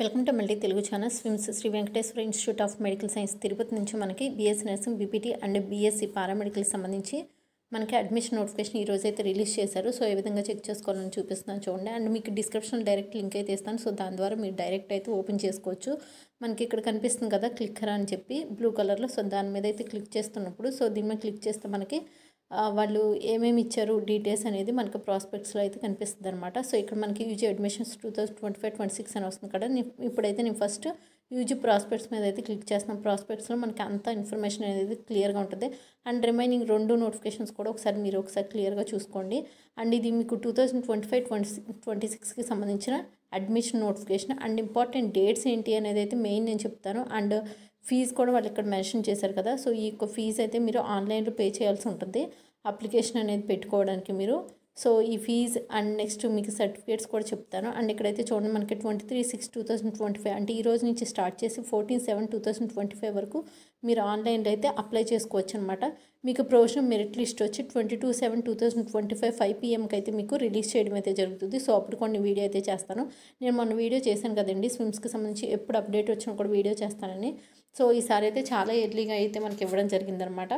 Welcome to multi Telugu channel SVIMS Sri Venkateswara institute of medical science Tirupati నుంచి మనకి BSc nursing BPT and BSc paramedical సంబంధించి మనకి admission notification ఈ రోజు అయితే రిలీజ్ చేశారు. సో ఏ విధంగా చెక్ చేసుకోవాలని చూపిస్తున్నాను చూడండి. అండ్ మీకు డిస్క్రిప్షన్ డైరెక్ట్ లింక్ అయితే ఇస్తాను. సో దాని ద్వారా మీరు డైరెక్ట్ అయితే ఓపెన్ చేసుకోవచ్చు. మనకి ఇక్కడ కనిపిస్తుంది కదా క్లిక్కర్ అని చెప్పి బ్లూ కలర్లో. సో దాని మీద అయితే క్లిక్ చేస్తున్నప్పుడు సో దీని మీద క్లిక్ చేస్తే మనకి వాళ్ళు ఏమేమి ఇచ్చారు డీటెయిల్స్ అనేది మనకు ప్రాస్పెక్ట్స్లో అయితే కనిపిస్తుంది అనమాట. సో ఇక్కడ మనకి యూజీ అడ్మిషన్స్ 2025-26 అని వస్తుంది కదా. ఇప్పుడైతే నేను ఫస్ట్ యూజీ ప్రాస్పెక్ట్స్ మీద అయితే క్లిక్ చేస్తున్నాను. ప్రాస్పెక్ట్స్లో మనకి అంత ఇన్ఫర్మేషన్ అనేది క్లియర్గా ఉంటుంది. అండ్ రిమైనింగ్ 2 నోటిఫికేషన్స్ కూడా మీరు ఒకసారి క్లియర్గా చూసుకోండి. అండ్ ఇది మీకు 2025-26కి సంబంధించిన admission notification. And important dates ఏంటి అనేది అయితే మెయిన్ నేను చెప్తాను. అండ్ ఫీజు కూడా వాళ్ళు ఇక్కడ మెన్షన్ చేశారు కదా. సో ఈ యొక్క ఫీజు అయితే మీరు ఆన్లైన్లో పే చేయాల్సి ఉంటుంది అప్లికేషన్ అనేది పెట్టుకోవడానికి మీరు. సో ఈ ఫీజు అండ్ నెక్స్ట్ మీకు సర్టిఫికేట్స్ కూడా చెప్తాను. అండ్ ఇక్కడైతే చూడండి మనకి 23/6/2025 అంటే ఈ రోజు నుంచి స్టార్ట్ చేసి 14/7/2025 వరకు మీరు ఆన్లైన్లో అయితే అప్లై చేసుకోవచ్చు అనమాట. మీకు ప్రొవిజనల్ మెరిట్ లిస్ట్ వచ్చి 22/7/2025 5 PM అయితే మీకు రిలీజ్ చేయడం అయితే జరుగుతుంది. సో అప్పుడు కొన్ని వీడియో అయితే చేస్తాను. నేను మొన్న వీడియో చేశాను కదండి స్విమ్స్కి సంబంధించి, ఎప్పుడు అప్డేట్ వచ్చినా కూడా వీడియో చేస్తానని. సో ఈసారి అయితే చాలా ఎర్లీగా అయితే మనకి ఇవ్వడం జరిగిందనమాట.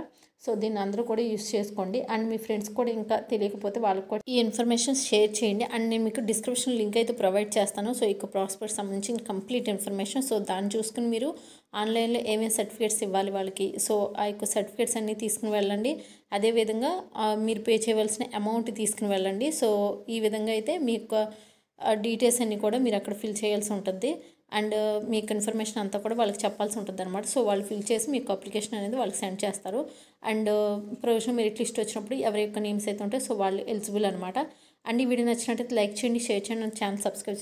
సో దీన్ని అందరూ కూడా యూస్ చేసుకోండి. అండ్ మీ ఫ్రెండ్స్ కూడా ఇంకా తెలియకపోతే వాళ్ళకి కూడా ఈ ఇన్ఫర్మేషన్ షేర్ చేయండి. అండ్ నేను మీకు డిస్క్రిప్షన్ లింక్ అయితే ప్రొవైడ్ చేస్తాను. సో ఇక ప్రాస్పెక్ట్ సంబంధించి కంప్లీట్ ఇన్ఫర్మేషన్. సో దాన్ని చూసుకుని మీరు ఆన్లైన్లో ఏమేమి సర్టిఫికేట్స్ ఇవ్వాలి వాళ్ళకి, సో ఆ యొక్క సర్టిఫికేట్స్ అన్నీ తీసుకుని వెళ్ళండి. అదేవిధంగా మీరు పే చేయవలసిన అమౌంట్ తీసుకుని వెళ్ళండి. సో ఈ విధంగా అయితే మీ యొక్క డీటెయిల్స్ అన్నీ కూడా మీరు అక్కడ ఫిల్ చేయాల్సి ఉంటుంది. అండ్ మీకు ఇన్ఫర్మేషన్ అంతా కూడా వాళ్ళకి చెప్పాల్సి ఉంటుంది అనమాట. సో వాళ్ళు ఫిల్ చేసి మీకు అప్లికేషన్ అనేది వాళ్ళకి సెండ్ చేస్తారు. అండ్ ప్రొవిజనల్ మెరిట్ లిస్ట్ వచ్చినప్పుడు ఎవరి యొక్క నేమ్స్ అయితే ఉంటాయి సో వాళ్ళు ఎలిజిబుల్ అనమాట. అండ్ ఈ వీడియో నచ్చినట్టయితే లైక్ చేయండి, షేర్ చేయండి, అండ్ ఛానల్ సబ్స్క్రైబ్ చేయండి.